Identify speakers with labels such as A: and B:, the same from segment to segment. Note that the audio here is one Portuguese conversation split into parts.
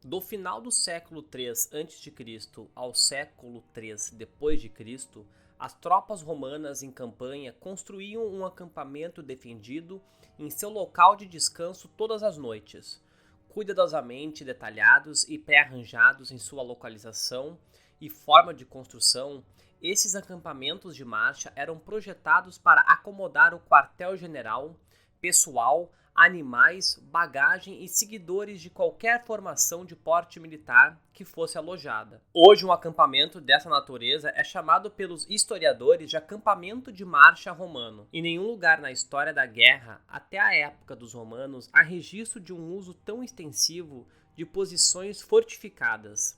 A: Do final do século III a.C. ao século III d.C., as tropas romanas em campanha construíam um acampamento defendido em seu local de descanso todas as noites, cuidadosamente detalhados e pré-arranjados em sua localização e forma de construção. Esses acampamentos de marcha eram projetados para acomodar o quartel-general, pessoal, animais, bagagem e seguidores de qualquer formação de porte militar que fosse alojada. Hoje, um acampamento dessa natureza é chamado pelos historiadores de acampamento de marcha romano. Em nenhum lugar na história da guerra, até a época dos romanos, há registro de um uso tão extensivo de posições fortificadas.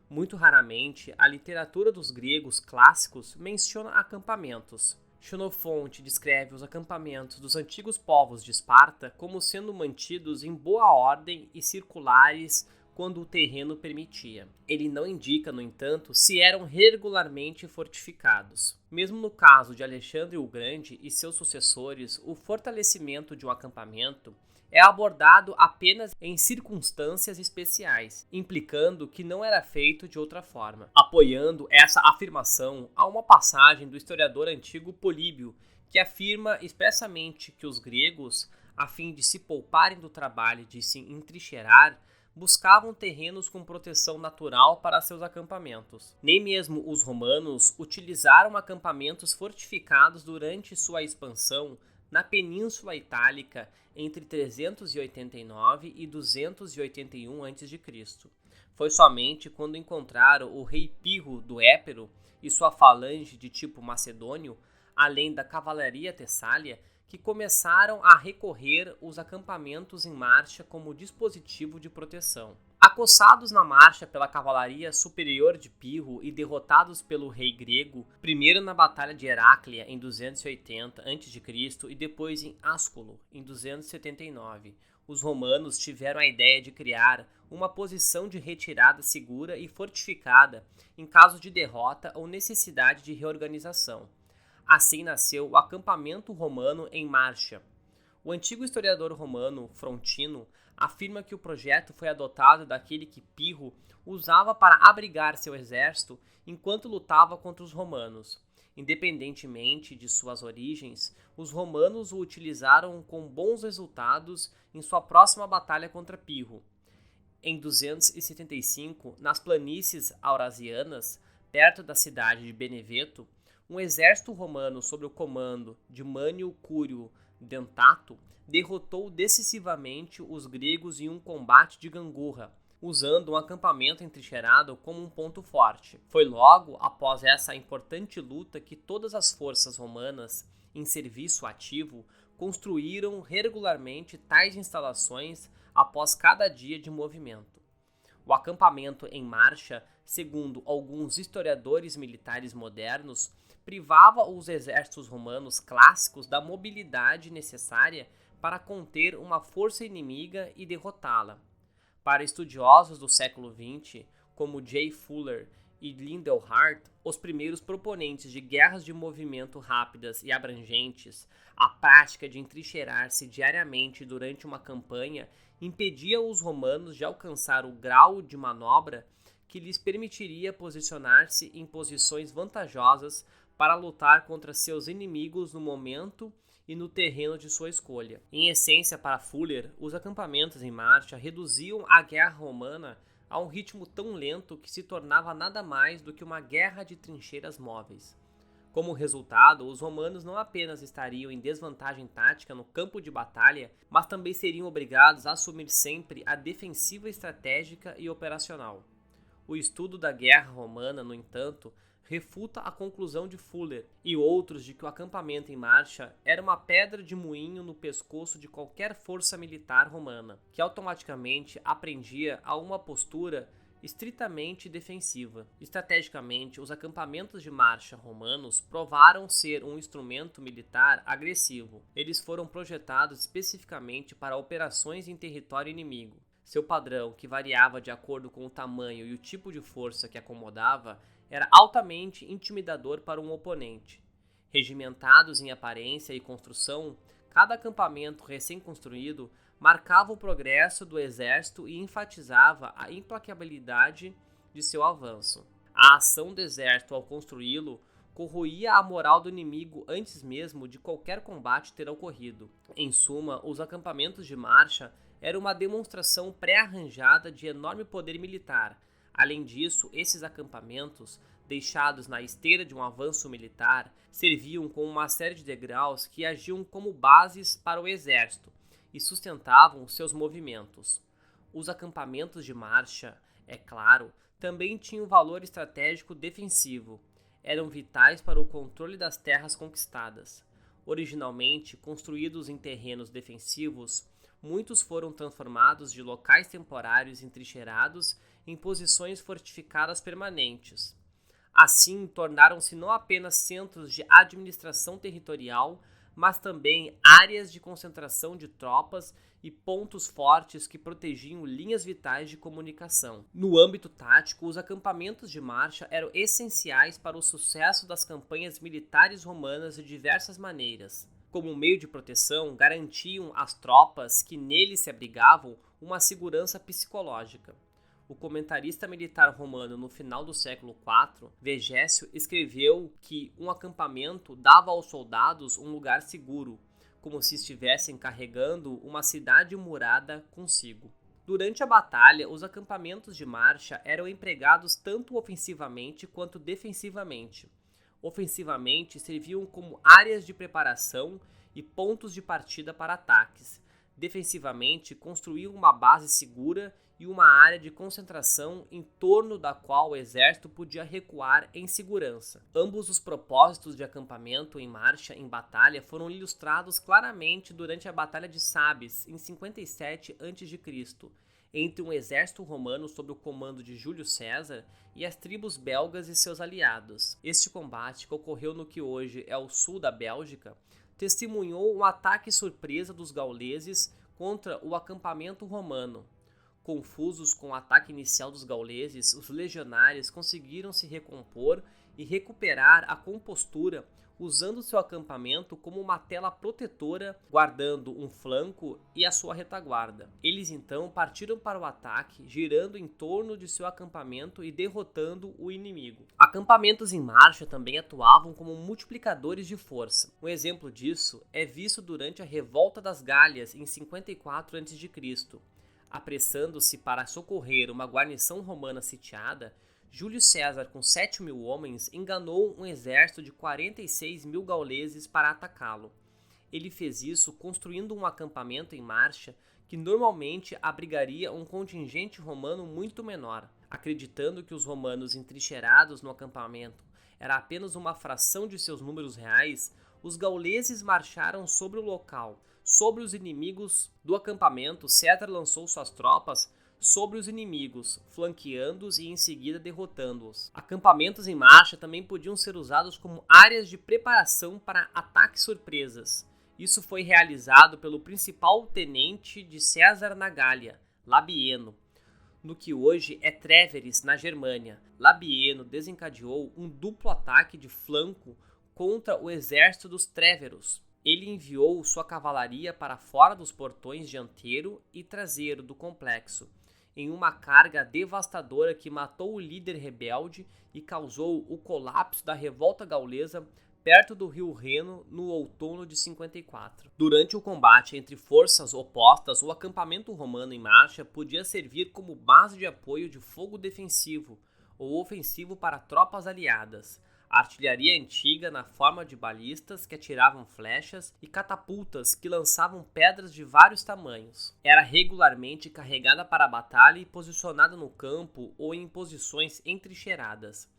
A: Muito raramente, a literatura dos gregos clássicos menciona acampamentos. Xenofonte descreve os acampamentos dos antigos povos de Esparta como sendo mantidos em boa ordem e circulares quando o terreno permitia. Ele não indica, no entanto, se eram regularmente fortificados. Mesmo no caso de Alexandre o Grande e seus sucessores, o fortalecimento de um acampamento é abordado apenas em circunstâncias especiais, implicando que não era feito de outra forma. Apoiando essa afirmação, há uma passagem do historiador antigo Políbio, que afirma expressamente que os gregos, a fim de se pouparem do trabalho de se entrincheirar, buscavam terrenos com proteção natural para seus acampamentos. Nem mesmo os romanos utilizaram acampamentos fortificados durante sua expansão na Península Itálica entre 389 e 281 a.C. Foi somente quando encontraram o rei Pirro do Épiro e sua falange de tipo macedônio, além da cavalaria tessália, que começaram a recorrer os acampamentos em marcha como dispositivo de proteção. Acossados na marcha pela cavalaria superior de Pirro e derrotados pelo rei grego, primeiro na Batalha de Heráclea em 280 a.C. e depois em Asculo em 279, os romanos tiveram a ideia de criar uma posição de retirada segura e fortificada em caso de derrota ou necessidade de reorganização. Assim nasceu o acampamento romano em marcha. O antigo historiador romano Frontino afirma que o projeto foi adotado daquele que Pirro usava para abrigar seu exército enquanto lutava contra os romanos. Independentemente de suas origens, os romanos o utilizaram com bons resultados em sua próxima batalha contra Pirro. Em 275, nas planícies aurasianas, perto da cidade de Beneveto, um exército romano sob o comando de Mânio Cúrio Dentato derrotou decisivamente os gregos em um combate de gangorra, usando um acampamento entrincheirado como um ponto forte. Foi logo após essa importante luta que todas as forças romanas em serviço ativo construíram regularmente tais instalações após cada dia de movimento. O acampamento em marcha, segundo alguns historiadores militares modernos, privava os exércitos romanos clássicos da mobilidade necessária para conter uma força inimiga e derrotá-la. Para estudiosos do século XX, como J. Fuller e Lyndall Hart, os primeiros proponentes de guerras de movimento rápidas e abrangentes, a prática de entrincheirar-se diariamente durante uma campanha impedia os romanos de alcançar o grau de manobra que lhes permitiria posicionar-se em posições vantajosas para lutar contra seus inimigos no momento e no terreno de sua escolha. Em essência, para Fuller, os acampamentos em marcha reduziam a guerra romana a um ritmo tão lento que se tornava nada mais do que uma guerra de trincheiras móveis. Como resultado, os romanos não apenas estariam em desvantagem tática no campo de batalha, mas também seriam obrigados a assumir sempre a defensiva estratégica e operacional. O estudo da guerra romana, no entanto, refuta a conclusão de Fuller e outros de que o acampamento em marcha era uma pedra de moinho no pescoço de qualquer força militar romana, que automaticamente aprendia a uma postura estritamente defensiva. Estrategicamente, os acampamentos de marcha romanos provaram ser um instrumento militar agressivo. Eles foram projetados especificamente para operações em território inimigo. Seu padrão, que variava de acordo com o tamanho e o tipo de força que acomodava, era altamente intimidador para um oponente. Regimentados em aparência e construção, cada acampamento recém-construído marcava o progresso do exército e enfatizava a implacabilidade de seu avanço. A ação do exército ao construí-lo corroía a moral do inimigo antes mesmo de qualquer combate ter ocorrido. Em suma, os acampamentos de marcha eram uma demonstração pré-arranjada de enorme poder militar. Além disso, esses acampamentos, deixados na esteira de um avanço militar, serviam como uma série de degraus que agiam como bases para o exército e sustentavam seus movimentos. Os acampamentos de marcha, é claro, também tinham valor estratégico defensivo. Eram vitais para o controle das terras conquistadas. Originalmente construídos em terrenos defensivos, muitos foram transformados de locais temporários entrincheirados em posições fortificadas permanentes. Assim, tornaram-se não apenas centros de administração territorial, mas também áreas de concentração de tropas e pontos fortes que protegiam linhas vitais de comunicação. No âmbito tático, os acampamentos de marcha eram essenciais para o sucesso das campanhas militares romanas de diversas maneiras. Como meio de proteção, garantiam às tropas que neles se abrigavam uma segurança psicológica. O comentarista militar romano no final do século IV, Vegésio, escreveu que um acampamento dava aos soldados um lugar seguro, como se estivessem carregando uma cidade murada consigo. Durante a batalha, os acampamentos de marcha eram empregados tanto ofensivamente quanto defensivamente. Ofensivamente, serviam como áreas de preparação e pontos de partida para ataques. Defensivamente, construíam uma base segura e uma área de concentração em torno da qual o exército podia recuar em segurança. Ambos os propósitos de acampamento em marcha em batalha foram ilustrados claramente durante a Batalha de Sabes, em 57 a.C., entre um exército romano sob o comando de Júlio César e as tribos belgas e seus aliados. Este combate, que ocorreu no que hoje é o sul da Bélgica, testemunhou um ataque surpresa dos gauleses contra o acampamento romano. Confusos com o ataque inicial dos gauleses, os legionários conseguiram se recompor e recuperar a compostura usando seu acampamento como uma tela protetora, guardando um flanco e a sua retaguarda. Eles então partiram para o ataque, girando em torno de seu acampamento e derrotando o inimigo. Acampamentos em marcha também atuavam como multiplicadores de força. Um exemplo disso é visto durante a Revolta das Gálias em 54 a.C., apressando-se para socorrer uma guarnição romana sitiada. Júlio César, com 7.000 homens, enganou um exército de 46.000 gauleses para atacá-lo. Ele fez isso construindo um acampamento em marcha que normalmente abrigaria um contingente romano muito menor. Acreditando que os romanos entrincheirados no acampamento era apenas uma fração de seus números reais, os gauleses marcharam sobre o local. Sobre os inimigos do acampamento, César lançou suas tropas sobre os inimigos, flanqueando-os e em seguida derrotando-os. Acampamentos em marcha também podiam ser usados como áreas de preparação para ataques surpresas. Isso foi realizado pelo principal tenente de César na Gália, Labieno, no que hoje é Tréveris, na Germânia. Labieno desencadeou um duplo ataque de flanco contra o exército dos Tréveros. Ele enviou sua cavalaria para fora dos portões dianteiro e traseiro do complexo, em uma carga devastadora que matou o líder rebelde e causou o colapso da revolta gaulesa perto do rio Reno no outono de 54. Durante o combate entre forças opostas, o acampamento romano em marcha podia servir como base de apoio de fogo defensivo ou ofensivo para tropas aliadas. A artilharia antiga na forma de balistas que atiravam flechas e catapultas que lançavam pedras de vários tamanhos. Era regularmente carregada para a batalha e posicionada no campo ou em posições entrincheiradas.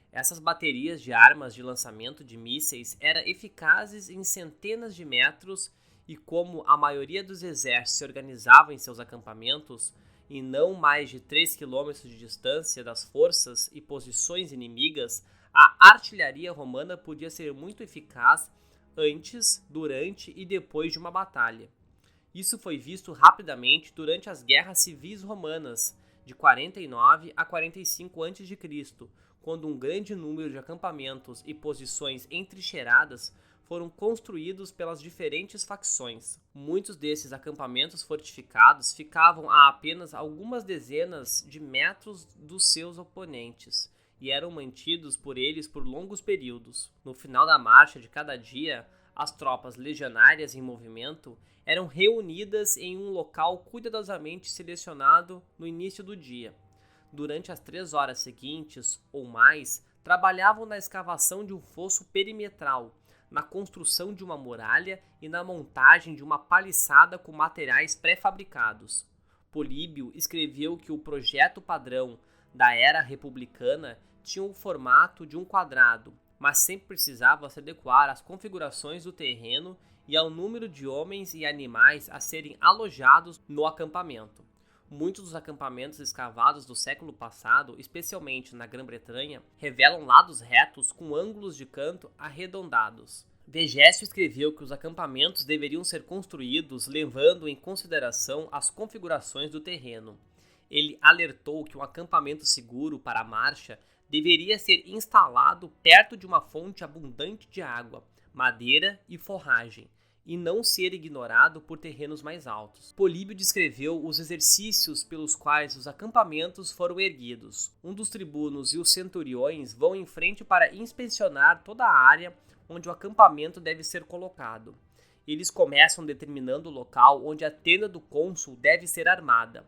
A: Essas baterias de armas de lançamento de mísseis eram eficazes em centenas de metros e, como a maioria dos exércitos se organizava em seus acampamentos, e não mais de 3 km de distância das forças e posições inimigas, a artilharia romana podia ser muito eficaz antes, durante e depois de uma batalha. Isso foi visto rapidamente durante as guerras civis romanas, de 49 a 45 a.C., quando um grande número de acampamentos e posições entrincheiradas foram construídos pelas diferentes facções. Muitos desses acampamentos fortificados ficavam a apenas algumas dezenas de metros dos seus oponentes e eram mantidos por eles por longos períodos. No final da marcha de cada dia, as tropas legionárias em movimento eram reunidas em um local cuidadosamente selecionado no início do dia. Durante as 3 horas seguintes, ou mais, trabalhavam na escavação de um fosso perimetral, na construção de uma muralha e na montagem de uma paliçada com materiais pré-fabricados. Políbio escreveu que o projeto padrão da era republicana tinha o formato de um quadrado, mas sempre precisava se adequar às configurações do terreno e ao número de homens e animais a serem alojados no acampamento. Muitos dos acampamentos escavados do século passado, especialmente na Grã-Bretanha, revelam lados retos com ângulos de canto arredondados. Vegésio escreveu que os acampamentos deveriam ser construídos levando em consideração as configurações do terreno. Ele alertou que um acampamento seguro para a marcha deveria ser instalado perto de uma fonte abundante de água, madeira e forragem, e não ser ignorado por terrenos mais altos. Políbio descreveu os exercícios pelos quais os acampamentos foram erguidos. Um dos tribunos e os centuriões vão em frente para inspecionar toda a área onde o acampamento deve ser colocado. Eles começam determinando o local onde a tenda do cônsul deve ser armada.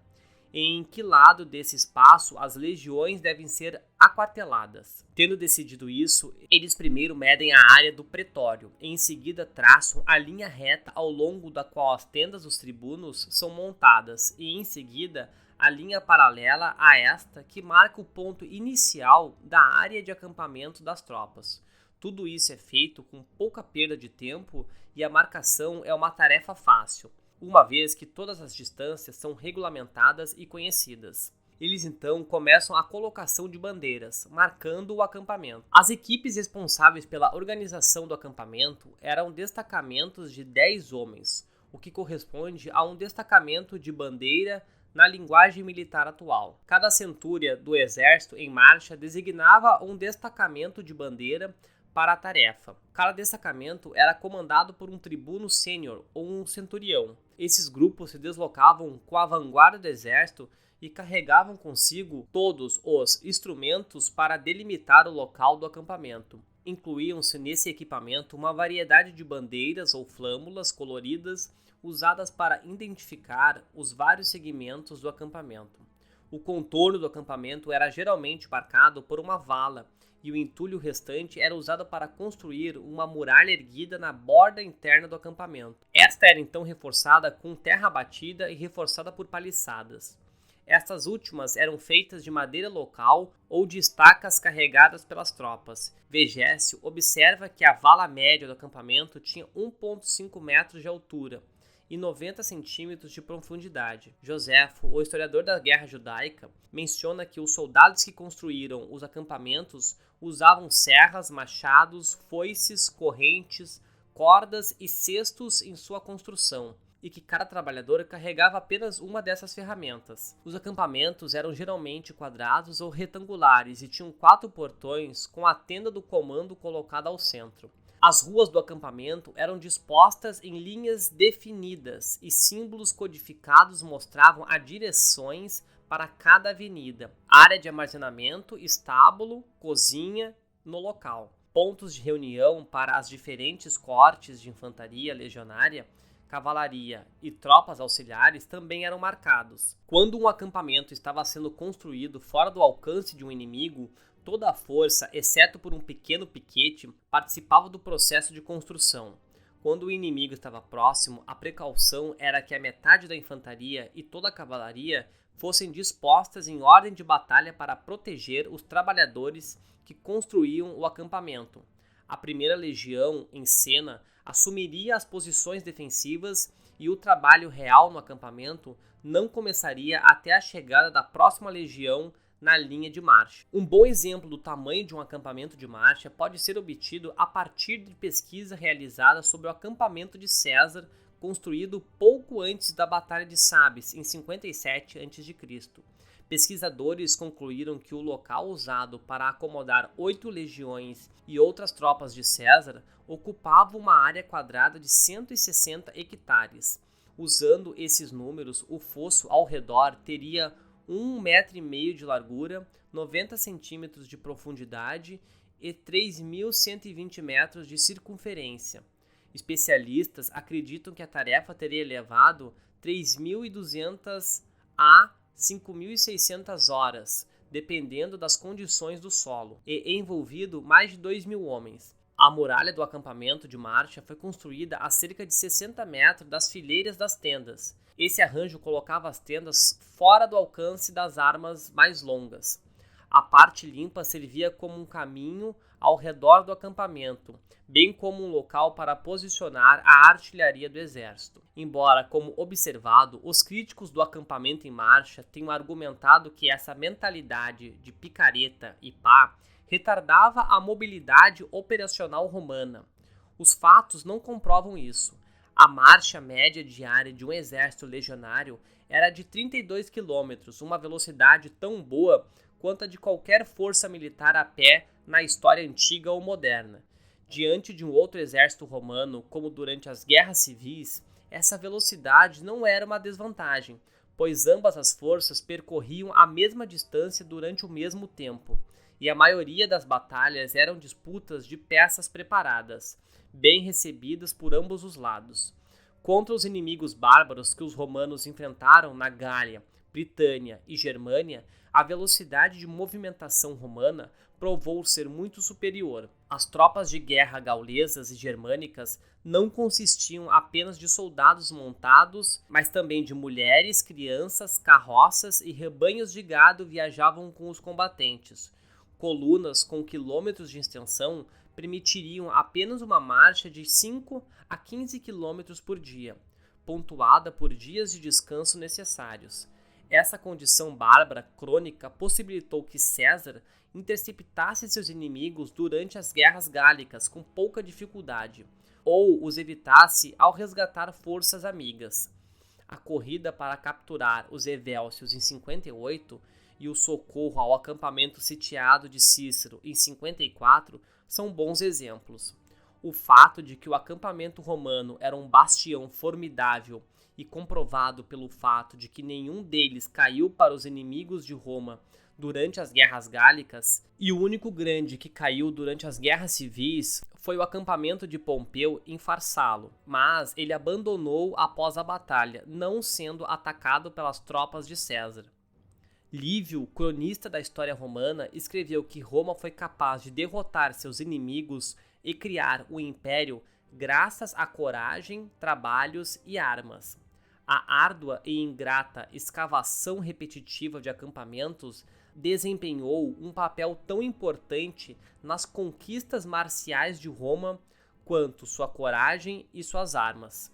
A: Em que lado desse espaço as legiões devem ser aquarteladas. Tendo decidido isso, eles primeiro medem a área do pretório, e em seguida traçam a linha reta ao longo da qual as tendas dos tribunos são montadas, e em seguida a linha paralela a esta que marca o ponto inicial da área de acampamento das tropas. Tudo isso é feito com pouca perda de tempo e a marcação é uma tarefa fácil, uma vez que todas as distâncias são regulamentadas e conhecidas. Eles então começam a colocação de bandeiras, marcando o acampamento. As equipes responsáveis pela organização do acampamento eram destacamentos de 10 homens, o que corresponde a um destacamento de bandeira na linguagem militar atual. Cada centúria do exército em marcha designava um destacamento de bandeira para a tarefa. Cada destacamento era comandado por um tribuno sênior ou um centurião. Esses grupos se deslocavam com a vanguarda do exército e carregavam consigo todos os instrumentos para delimitar o local do acampamento. Incluíam-se nesse equipamento uma variedade de bandeiras ou flâmulas coloridas usadas para identificar os vários segmentos do acampamento. O contorno do acampamento era geralmente marcado por uma vala, e o entulho restante era usado para construir uma muralha erguida na borda interna do acampamento. Esta era então reforçada com terra batida e reforçada por paliçadas. Estas últimas eram feitas de madeira local ou de estacas carregadas pelas tropas. Vegésio observa que a vala média do acampamento tinha 1,5 metros de altura e 90 centímetros de profundidade. Joséfo, o historiador da guerra judaica, menciona que os soldados que construíram os acampamentos usavam serras, machados, foices, correntes, cordas e cestos em sua construção, e que cada trabalhador carregava apenas uma dessas ferramentas. Os acampamentos eram geralmente quadrados ou retangulares e tinham 4 portões com a tenda do comando colocada ao centro. As ruas do acampamento eram dispostas em linhas definidas e símbolos codificados mostravam as direções para cada avenida, área de armazenamento, estábulo, cozinha no local. Pontos de reunião para as diferentes cortes de infantaria legionária, cavalaria e tropas auxiliares também eram marcados. Quando um acampamento estava sendo construído fora do alcance de um inimigo, toda a força, exceto por um pequeno piquete, participava do processo de construção. Quando o inimigo estava próximo, a precaução era que a metade da infantaria e toda a cavalaria fossem dispostas em ordem de batalha para proteger os trabalhadores que construíam o acampamento. A primeira legião, em cena, assumiria as posições defensivas e o trabalho real no acampamento não começaria até a chegada da próxima legião na linha de marcha. Um bom exemplo do tamanho de um acampamento de marcha pode ser obtido a partir de pesquisa realizada sobre o acampamento de César, construído pouco antes da Batalha de Sabes, em 57 a.C. Pesquisadores concluíram que o local usado para acomodar 8 legiões e outras tropas de César ocupava uma área quadrada de 160 hectares. Usando esses números, o fosso ao redor teria 1,5 metro de largura, 90 centímetros de profundidade e 3.120 metros de circunferência. Especialistas acreditam que a tarefa teria levado 3.200 a 5.600 horas, dependendo das condições do solo, e envolvido mais de 2.000 homens. A muralha do acampamento de marcha foi construída a cerca de 60 metros das fileiras das tendas. Esse arranjo colocava as tendas fora do alcance das armas mais longas. A parte limpa servia como um caminho ao redor do acampamento, bem como um local para posicionar a artilharia do exército. Embora, como observado, os críticos do acampamento em marcha tenham argumentado que essa mentalidade de picareta e pá retardava a mobilidade operacional romana. Os fatos não comprovam isso. A marcha média diária de um exército legionário era de 32 km, uma velocidade tão boa quanto a de qualquer força militar a pé na história antiga ou moderna. Diante de um outro exército romano, como durante as guerras civis, essa velocidade não era uma desvantagem, pois ambas as forças percorriam a mesma distância durante o mesmo tempo, e a maioria das batalhas eram disputas de peças preparadas, bem recebidas por ambos os lados. Contra os inimigos bárbaros que os romanos enfrentaram na Gália, Britânia e Germânia, a velocidade de movimentação romana provou ser muito superior. As tropas de guerra gaulesas e germânicas não consistiam apenas de soldados montados, mas também de mulheres, crianças, carroças e rebanhos de gado viajavam com os combatentes. Colunas com quilômetros de extensão permitiriam apenas uma marcha de 5 a 15 km por dia, pontuada por dias de descanso necessários. Essa condição bárbara crônica possibilitou que César interceptasse seus inimigos durante as guerras gálicas com pouca dificuldade, ou os evitasse ao resgatar forças amigas. A corrida para capturar os Evélcios em 58 e o socorro ao acampamento sitiado de Cícero em 54 são bons exemplos. O fato de que o acampamento romano era um bastião formidável e comprovado pelo fato de que nenhum deles caiu para os inimigos de Roma durante as guerras gálicas, e o único grande que caiu durante as guerras civis foi o acampamento de Pompeu em Farsalo, mas ele abandonou após a batalha, não sendo atacado pelas tropas de César. Lívio, cronista da história romana, escreveu que Roma foi capaz de derrotar seus inimigos e criar um império graças à coragem, trabalhos e armas. A árdua e ingrata escavação repetitiva de acampamentos desempenhou um papel tão importante nas conquistas marciais de Roma quanto sua coragem e suas armas.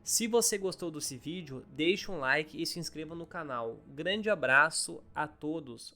A: Se você gostou desse vídeo, deixe um like e se inscreva no canal. Grande abraço a todos!